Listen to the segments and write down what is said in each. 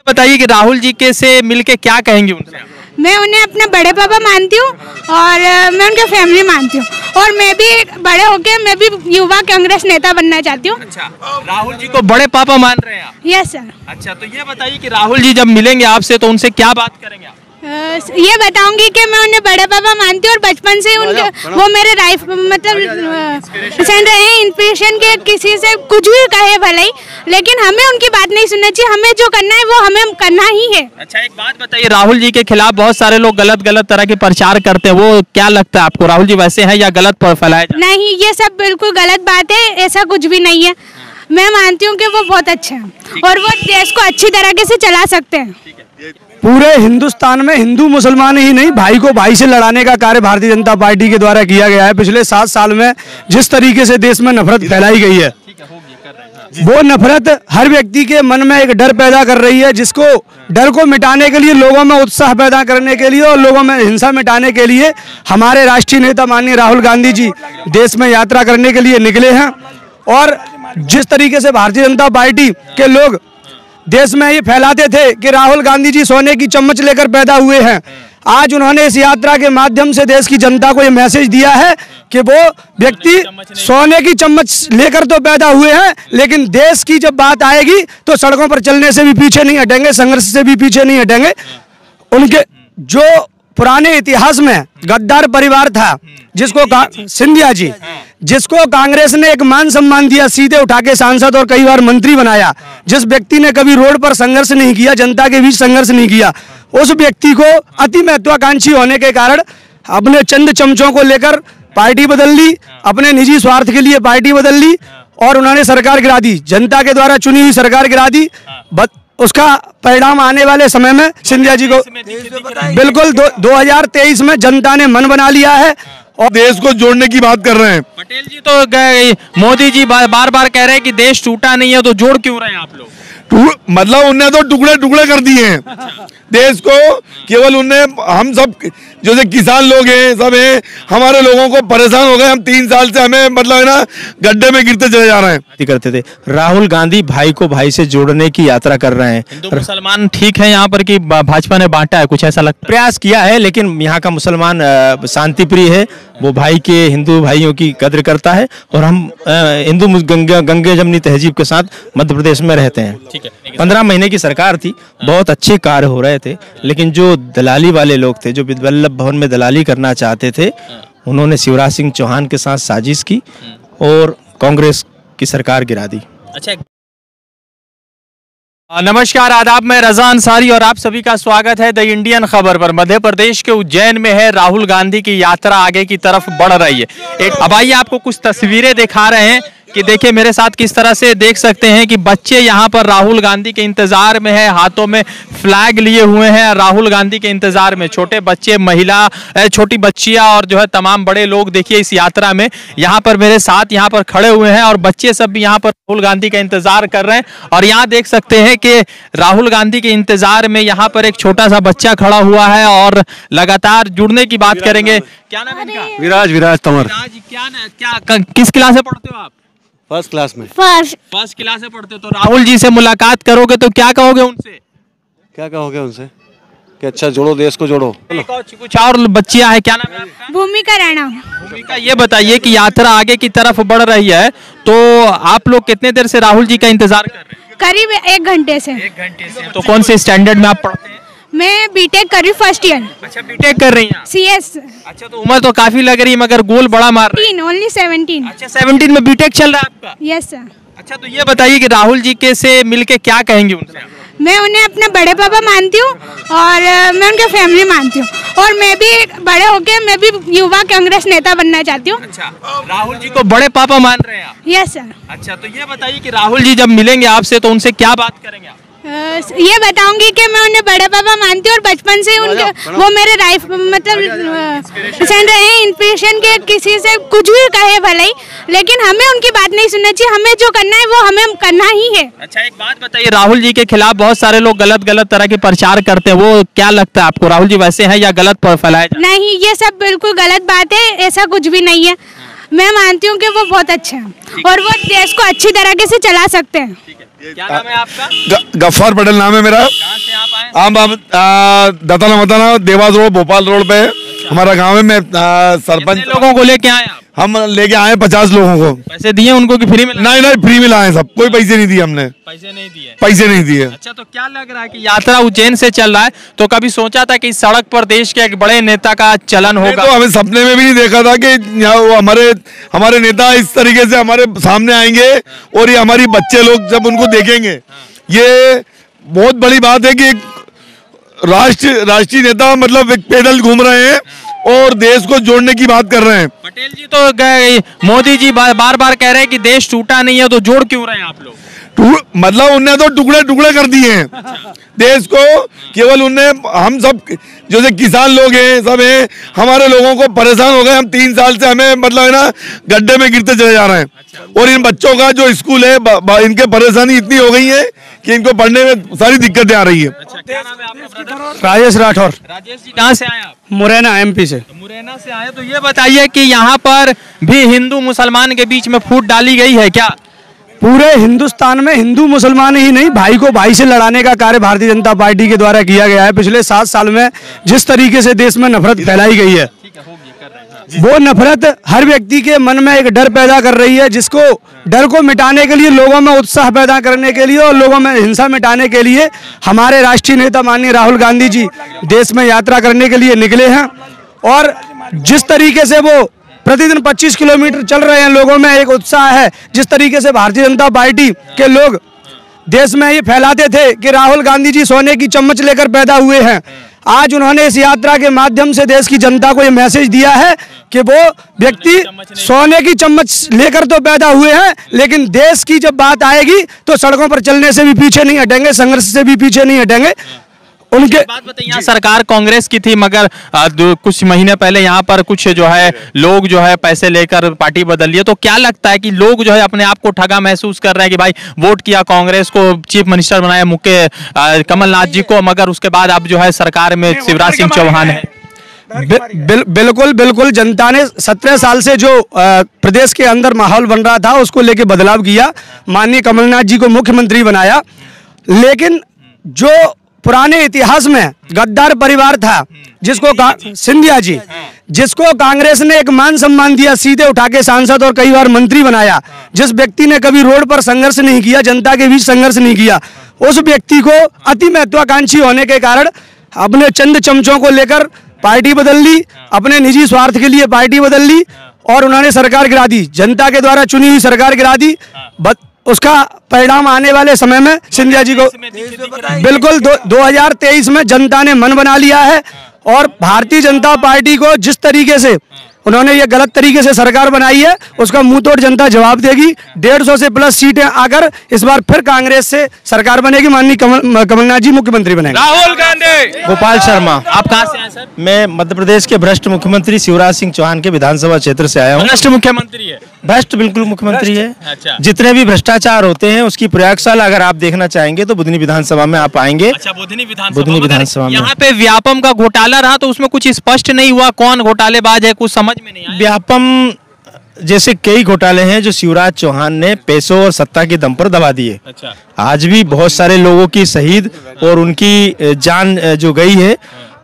बताइए कि राहुल जी के से मिलके क्या कहेंगे उनसे? मैं उन्हें अपने बड़े पापा मानती हूँ और मैं उनके फैमिली मानती हूँ और मैं भी बड़े होके मैं भी युवा कांग्रेस नेता बनना चाहती हूँ। अच्छा, राहुल जी को बड़े पापा मान रहे हैं आप? Yes sir. अच्छा, तो ये बताइए कि राहुल जी जब मिलेंगे आपसे तो उनसे क्या बात करेंगे आप? ये बताऊंगी कि मैं उन्हें बड़े पापा मानती हूँ और बचपन से उनके वो मेरे लाइफ मतलब पसंद रहे हैं, इंस्पिरेशन के। किसी से कुछ भी कहे भले ही, लेकिन हमें उनकी बात नहीं सुनना चाहिए। हमें जो करना है वो हमें करना ही है। अच्छा, एक बात बताइए, राहुल जी के खिलाफ बहुत सारे लोग गलत तरह के प्रचार करते हैं, वो क्या लगता है आपको? राहुल जी वैसे हैं या गलत फैलाए? नहीं, ये सब बिल्कुल गलत बात है, ऐसा कुछ भी नहीं है। मैं मानती हूँ कि वो बहुत अच्छे हैं और वो देश को अच्छी तरीके से चला सकते हैं। पूरे हिंदुस्तान में हिंदू मुसलमान ही नहीं, भाई को भाई से लड़ाने का कार्य भारतीय जनता पार्टी के द्वारा किया गया है। पिछले 7 साल में जिस तरीके से देश में नफरत फैलाई गई है, वो नफरत हर व्यक्ति के मन में एक डर पैदा कर रही है, जिसको डर को मिटाने के लिए, लोगों में उत्साह पैदा करने के लिए और लोगों में हिंसा मिटाने के लिए हमारे राष्ट्रीय नेता माननीय राहुल गांधी जी देश में यात्रा करने के लिए निकले हैं। और जिस तरीके से भारतीय जनता पार्टी के लोग देश में ये फैलाते थे कि राहुल गांधी जी सोने की चम्मच लेकर पैदा हुए हैं, आज उन्होंने इस यात्रा के माध्यम से देश की जनता को ये मैसेज दिया है कि वो व्यक्ति सोने की चम्मच लेकर तो पैदा हुए हैं, लेकिन देश की जब बात आएगी तो सड़कों पर चलने से भी पीछे नहीं हटेंगे, संघर्ष से भी पीछे नहीं हटेंगे। उनके जो पुराने इतिहास में गद्दार परिवार था, जिसको सिंधिया जी, जिसको कांग्रेस ने एक मान सम्मान दिया, सीधे उठा के सांसद और कई बार मंत्री बनाया, जिस व्यक्ति ने कभी रोड पर संघर्ष नहीं किया, जनता के बीच संघर्ष नहीं किया, उस व्यक्ति को अति महत्वाकांक्षी होने के कारण अपने चंद चमचों को लेकर पार्टी बदल ली, अपने निजी स्वार्थ के लिए पार्टी बदल ली और उन्होंने सरकार गिरा दी, जनता के द्वारा चुनी हुई सरकार गिरा दी। उसका परिणाम आने वाले समय में सिंधिया जी को बिल्कुल 2023 में जनता ने मन बना लिया है और देश को जोड़ने की बात कर रहे हैं। पटेल जी तो मोदी जी बार बार कह रहे हैं कि देश टूटा नहीं है, तो जोड़ क्यों रहे हैं आप लोग? मतलब उनने तो टुकड़े टुकड़े कर दिए हैं। अच्छा। देश को केवल उनने, हम सब जैसे किसान लोग हैं, सब हैं, हमारे लोगों को परेशान हो गए। हम 3 साल से हमें मतलब है ना गड्ढे में गिरते चले जा रहे हैं। करते थे राहुल गांधी भाई को भाई से जोड़ने की यात्रा कर रहे हैं। हिंदू मुसलमान ठीक है यहाँ पर कि भाजपा ने बांटा है, कुछ ऐसा लगता है? प्रयास किया है, लेकिन यहाँ का मुसलमान शांति प्रिय है, वो भाई के हिंदू भाइयों की कद्र करता है और हम हिंदू गंगे जमनी तहजीब के साथ मध्य प्रदेश में रहते हैं। 15 महीने की सरकार थी, बहुत अच्छे कार्य हो रहे थे, लेकिन जो दलाली वाले लोग थे, जो वल्लभ भवन में दलाली करना चाहते थे, उन्होंने शिवराज सिंह चौहान के साथ साजिश की और कांग्रेस की सरकार गिरा दी। अच्छा, नमस्कार, आदाब, मैं रजा अंसारी और आप सभी का स्वागत है द इंडियन खबर पर। मध्य प्रदेश के उज्जैन में है राहुल गांधी की यात्रा आगे की तरफ बढ़ रही है। अब आइए आपको कुछ तस्वीरें दिखा रहे हैं कि देखिए मेरे साथ किस तरह से देख सकते हैं कि बच्चे यहाँ पर राहुल गांधी के इंतजार में है, हाथों में फ्लैग लिए हुए हैं, राहुल गांधी के इंतजार में। छोटे बच्चे, महिला, छोटी बच्चियां और जो है तमाम बड़े लोग देखिए इस यात्रा में यहाँ पर मेरे साथ यहाँ पर खड़े हुए हैं और बच्चे सब भी यहाँ पर राहुल गांधी का इंतजार कर रहे हैं। और यहाँ देख सकते हैं कि राहुल गांधी के इंतजार में यहाँ पर एक छोटा सा बच्चा खड़ा हुआ है और लगातार जुड़ने की बात करेंगे। क्या नाम है इनका? विराज तंवर। क्या किस क्लास में पढ़ते हो आप? फर्स्ट क्लास में। फर्स्ट क्लास में पढ़ते हो। तो राहुल जी से मुलाकात करोगे तो क्या कहोगे उनसे? क्या कहोगे उनसे कि अच्छा जोड़ो, देश को जोड़ो। कुछ और बच्चियां हैं, क्या नाम है आपका? भूमिका राणा। भूमिका, ये बताइए कि यात्रा आगे की तरफ बढ़ रही है, तो आप लोग कितने देर से राहुल जी का इंतजार कर रहे हैं? करीब 1 घंटे से। 1 घंटे से। तो कौन से स्टैंडर्ड में आप पढ़ते हैं? मैं बीटेक कर रही, फर्स्ट ईयर। अच्छा, बीटेक कर रही हैं? CS। अच्छा, तो उम्र तो काफी लग रही है मगर गोल बड़ा मार रही है। ओनली 17। अच्छा, 17 में बीटेक चल रहा है आपका? Yes sir. अच्छा, तो ये बताइए कि राहुल जी के से मिलके क्या कहेंगे उनसे? मैं उन्हें अपने बड़े पापा मानती हूँ और मैं उनके फैमिली मानती हूँ और मैं भी बड़े होके मैं भी युवा कांग्रेस नेता बनना चाहती हूँ। अच्छा, राहुल जी को बड़े पापा मान रहे हैं आप? Yes sir. अच्छा, तो ये बताइए कि राहुल जी जब मिलेंगे आपसे तो उनसे क्या बात करेंगे आप? ये बताऊंगी कि मैं उन्हें बड़े पापा मानती हूँ और बचपन से उनके वो मेरे लाइफ मतलब पसंद रहे हैं, इंस्पिरेशन के। किसी से कुछ भी कहे भले ही, लेकिन हमें उनकी बात नहीं सुनना चाहिए। हमें जो करना है वो हमें करना ही है। अच्छा, एक बात बताइए, राहुल जी के खिलाफ बहुत सारे लोग गलत तरह के प्रचार करते हैं, वो क्या लगता है आपको? राहुल जी वैसे हैं या गलत फैलाए? नहीं, ये सब बिल्कुल गलत बात है, ऐसा कुछ भी नहीं है। मैं मानती हूँ कि वो बहुत अच्छे हैं और वो देश को अच्छी तरीके से चला सकते हैं। क्या नाम है आपका? गफ्फार पटेल नाम है मेरा। कहाँ से है? दताना मताना देवास रोड, भोपाल रोड पे हमारा गांव है। मैं सरपंच लोगों को लेके आए आप? हम लेके आए 50 लोगों को। पैसे दिए उनको कि फ्री में? नहीं फ्री में लाए सब, कोई पैसे नहीं दिए हमने। पैसे नहीं दिए? पैसे नहीं दिए। अच्छा, तो क्या लग रहा है कि यात्रा उज्जैन से चल रहा है, तो कभी सोचा था कि सड़क पर देश के एक बड़े नेता का चलन होगा? तो हमें सपने में भी नहीं देखा था कि हमारे नेता इस तरीके से हमारे सामने आएंगे और ये हमारी बच्चे लोग जब उनको देखेंगे, ये बहुत बड़ी बात है कि राष्ट्रीय नेता मतलब पैदल घूम रहे हैं और देश को जोड़ने की बात कर रहे हैं। पटेल जी तो गए, मोदी जी बार बार कह रहे हैं कि देश टूटा नहीं है, तो जोड़ क्यों रहे हैं आप लोग? मतलब उनने तो टुकड़े टुकड़े कर दिए हैं। अच्छा। देश को केवल उनने, हम सब जैसे किसान लोग हैं, सब हैं, हमारे लोगों को परेशान हो गए। हम 3 साल से हमें मतलब है ना गड्ढे में गिरते चले जा रहे हैं। अच्छा। और इन बच्चों का जो स्कूल है, इनके परेशानी इतनी हो गई है कि इनको पढ़ने में सारी दिक्कतें आ रही है। अच्छा, क्या नाम है आपका ब्रदर? राजेश राठौर। राजेश जी, कहाँ से आए आप? मुरैना, MP से। मुरैना से आए, तो ये बताइए कि यहाँ पर भी हिंदू मुसलमान के बीच में फूट डाली गई है क्या? पूरे हिंदुस्तान में हिंदू मुसलमान ही नहीं, भाई को भाई से लड़ाने का कार्य भारतीय जनता पार्टी के द्वारा किया गया है। पिछले 7 साल में जिस तरीके से देश में नफरत फैलाई गई है, वो नफरत हर व्यक्ति के मन में एक डर पैदा कर रही है, जिसको डर को मिटाने के लिए, लोगों में उत्साह पैदा करने के लिए और लोगों में हिंसा मिटाने के लिए हमारे राष्ट्रीय नेता माननीय राहुल गांधी जी देश में यात्रा करने के लिए निकले हैं। और जिस तरीके से वो प्रतिदिन 25 किलोमीटर चल रहे हैं, लोगों में एक उत्साह है। जिस तरीके से भारतीय जनता पार्टी के लोग देश में ये फैलाते थे कि राहुल गांधी जी सोने की चम्मच लेकर पैदा हुए हैं, आज उन्होंने इस यात्रा के माध्यम से देश की जनता को ये मैसेज दिया है कि वो व्यक्ति सोने की चम्मच लेकर तो पैदा हुए हैं, लेकिन देश की जब बात आएगी तो सड़कों पर चलने से भी पीछे नहीं हटेंगे, संघर्ष से भी पीछे नहीं हटेंगे। उनके बात बताइए, यहाँ सरकार कांग्रेस की थी, मगर कुछ महीने पहले यहाँ पर कुछ जो है लोग जो है पैसे लेकर पार्टी बदल लिए, तो क्या लगता है कि लोग जो है अपने आप को ठगा महसूस कर रहे हैं कि भाई वोट किया कांग्रेस को, चीफ मिनिस्टर बनाया मुख्य कमलनाथ जी को, मगर उसके बाद अब जो है सरकार में शिवराज सिंह चौहान है? बिल्कुल जनता ने 17 साल से जो प्रदेश के अंदर माहौल बन रहा था उसको लेके बदलाव किया, माननीय कमलनाथ जी को मुख्यमंत्री बनाया। लेकिन जो पुराने इतिहास में गद्दार परिवार था, जिसको सिंधिया जी, जिसको कांग्रेस ने एक मान सम्मान दिया, सीधे उठा के सांसद और कई बार मंत्री बनाया, जिस व्यक्ति ने कभी रोड पर संघर्ष नहीं किया, जनता के बीच संघर्ष नहीं किया, उस व्यक्ति को अति महत्वाकांक्षी होने के कारण अपने चंद चमचों को लेकर पार्टी बदल ली, अपने निजी स्वार्थ के लिए पार्टी बदल ली और उन्होंने सरकार गिरा दी, जनता के द्वारा चुनी हुई सरकार गिरा दी। उसका परिणाम आने वाले समय में सिंधिया जी को बिल्कुल 2023 में जनता ने मन बना लिया है और भारतीय जनता पार्टी को जिस तरीके से उन्होंने ये गलत तरीके से सरकार बनाई है, उसका मुंह तोड़ जनता जवाब देगी। 150 से प्लस सीटें आकर इस बार फिर कांग्रेस से सरकार बनेगी, माननीय कमलनाथ जी मुख्यमंत्री बनेंगे। राहुल गांधी। गोपाल शर्मा। आप कहाँ से आए सर? मैं मध्य प्रदेश के भ्रष्ट मुख्यमंत्री शिवराज सिंह चौहान के विधानसभा क्षेत्र से आया हूँ। भ्रष्ट मुख्यमंत्री है? भ्रष्ट बिल्कुल मुख्यमंत्री है। अच्छा। जितने भी भ्रष्टाचार होते हैं उसकी प्रयोगशाला अगर आप देखना चाहेंगे तो बुधनी विधानसभा में आप आएंगे। अच्छा, बुधनी विधानसभा में। यहाँ पे व्यापम का घोटाला रहा तो उसमें कुछ स्पष्ट नहीं हुआ, कौन घोटालेबाज है, कुछ समझ में नहीं आया। व्यापम जैसे कई घोटाले हैं जो शिवराज चौहान ने पैसों और सत्ता के दम पर दबा दिए। अच्छा। आज भी बहुत सारे लोगों की शहीद और उनकी जान जो गई है,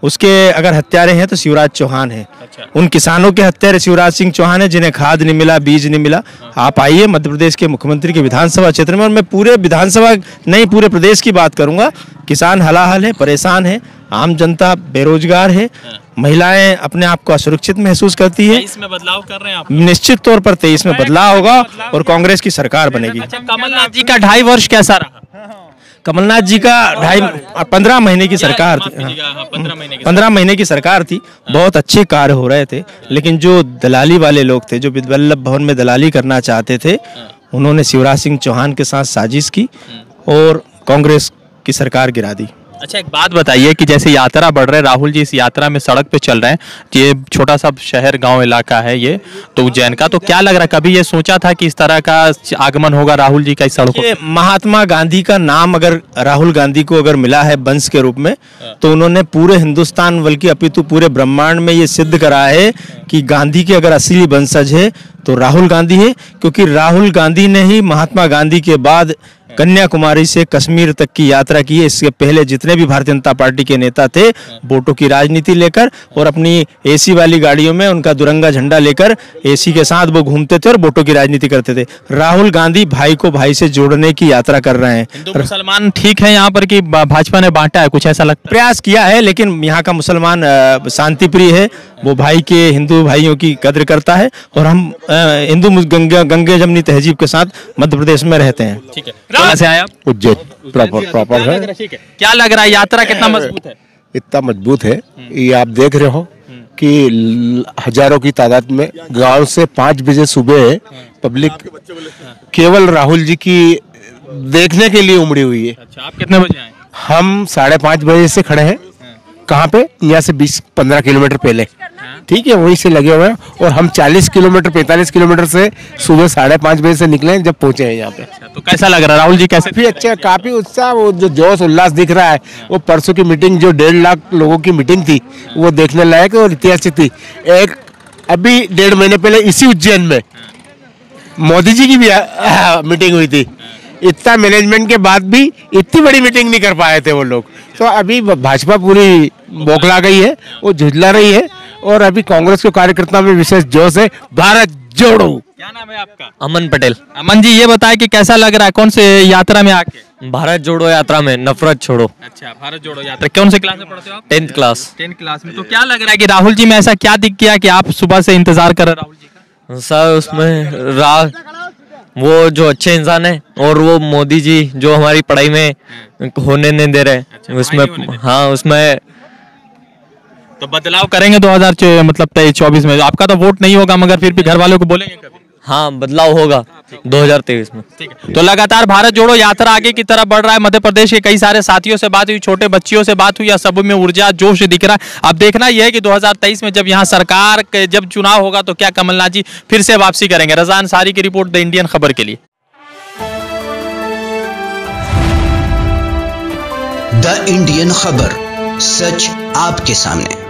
उसके अगर हत्यारे हैं तो शिवराज चौहान है। अच्छा। उन किसानों के हत्यारे शिवराज सिंह चौहान है जिन्हें खाद नहीं मिला, बीज नहीं मिला। आप आइए मध्य प्रदेश के मुख्यमंत्री के विधानसभा क्षेत्र में, और मैं पूरे विधानसभा नहीं पूरे प्रदेश की बात करूंगा। किसान हलाहल है, परेशान है, आम जनता बेरोजगार है, महिलाएं अपने आप को असुरक्षित महसूस करती है। 23 में बदलाव कर रहे हैं आप? निश्चित तौर पर 23 में बदलाव होगा और कांग्रेस की सरकार बनेगी। अच्छा, कमलनाथ जी का 2.5 वर्ष कैसा रहा? कमलनाथ जी का 15 महीने की सरकार थी। 15 महीने की सरकार थी, बहुत अच्छे कार्य हो रहे थे, लेकिन जो दलाली वाले लोग थे, जो वल्लभ भवन में दलाली करना चाहते थे, उन्होंने शिवराज सिंह चौहान के साथ साजिश की और कांग्रेस की सरकार गिरा दी। अच्छा, एक बात बताइए कि जैसे यात्रा बढ़ रहे, राहुल जी इस यात्रा में सड़क पे चल रहे हैं, ये छोटा सा शहर गांव इलाका है ये तो उज्जैन का, तो क्या लग रहा है, कभी ये सोचा था कि इस तरह का आगमन होगा राहुल जी का इस सड़कों? महात्मा गांधी का नाम अगर राहुल गांधी को अगर मिला है वंश के रूप में, तो उन्होंने पूरे हिंदुस्तान बल्कि अपितु पूरे ब्रह्मांड में ये सिद्ध करा है कि गांधी के अगर असली वंशज है तो राहुल गांधी है, क्योंकि राहुल गांधी ने ही महात्मा गांधी के बाद कन्याकुमारी से कश्मीर तक की यात्रा की है। इसके पहले जितने भी भारतीय जनता पार्टी के नेता थे, वोटों की राजनीति लेकर और अपनी एसी वाली गाड़ियों में उनका दुरंगा झंडा लेकर एसी के साथ वो घूमते थे और वोटों की राजनीति करते थे। राहुल गांधी भाई को भाई से जोड़ने की यात्रा कर रहे हैं। हिंदू मुसलमान ठीक है यहाँ पर कि भाजपा ने बांटा है, कुछ ऐसा लगता है? प्रयास किया है, लेकिन यहाँ का मुसलमान शांति प्रिय है, वो भाई के हिंदू भाइयों की कद्र करता है और हम हिंदू गंगे जमनी तहजीब के साथ मध्य प्रदेश में रहते हैं। ठीक है, कहाँ से आए आप? उज्जैन प्रॉपर है। ठीक है, क्या लग रहा है यात्रा कितना मजबूत है? इतना मजबूत है, ये आप देख रहे हो कि हजारों की तादाद में गांव से 5 बजे सुबह पब्लिक केवल राहुल जी की देखने के लिए उमड़ी हुई है। अच्छा, आप कितने बजे आए? हम 5:30 बजे से खड़े हैं। कहाँ पे? यहाँ से 20-15 किलोमीटर पहले, ठीक है, वहीं से लगे हुए हैं। और हम 40 किलोमीटर 45 किलोमीटर से सुबह 5:30 बजे से निकले जब पहुंचे हैं यहाँ पे। तो कैसा लग रहा है राहुल जी? कैसे? काफी अच्छा, काफी उत्साह, वो जो जोश उल्लास दिख रहा है, वो परसों की मीटिंग जो 1.5 लाख लोगों की मीटिंग थी, वो देखने लायक और ऐतिहासिक थी। एक अभी 1.5 महीने पहले इसी उज्जैन में मोदी जी की भी मीटिंग हुई थी। इतना मैनेजमेंट के बाद भी इतनी बड़ी मीटिंग नहीं कर पाए थे वो लोग। तो अभी भाजपा पूरी बौखला गई है, वो झुंझला रही है और अभी कांग्रेस के कार्यकर्ताओं में विशेष जोश है। भारत जोड़ो। क्या नाम है आपका? अमन पटेल। अमन जी, ये बताए कि कैसा लग रहा है कौन से यात्रा में आके? भारत जोड़ो यात्रा में, नफरत छोड़ो। अच्छा, भारत जोड़ो यात्रा। कौन से क्लास में पढ़ते हो आप? 10th class. 10th क्लास में। तो क्या लग रहा है कि राहुल जी में ऐसा क्या दिख गया कि आप सुबह से इंतजार कर रहे राहुल जी का? सर उसमें वो जो अच्छे इंसान है और वो मोदी जी जो हमारी पढ़ाई में होने नहीं दे रहे। अच्छा, उसमें हाँ, उसमें तो बदलाव करेंगे 2024 में। आपका तो वोट नहीं होगा, मगर फिर भी घर वालों को बोलेंगे कभी? हाँ, बदलाव होगा 2023 में। ठीक है, तो लगातार भारत जोड़ो यात्रा आगे की तरफ बढ़ रहा है। मध्य प्रदेश के कई सारे साथियों से बात हुई, छोटे बच्चियों से बात हुई, या सब में ऊर्जा जोश दिख रहा है। अब देखना यह है कि 2023 में जब यहाँ सरकार के जब चुनाव होगा तो क्या कमलनाथ जी फिर से वापसी करेंगे। रजा अंसारी की रिपोर्ट, द इंडियन खबर के लिए। द इंडियन खबर, सच आपके सामने।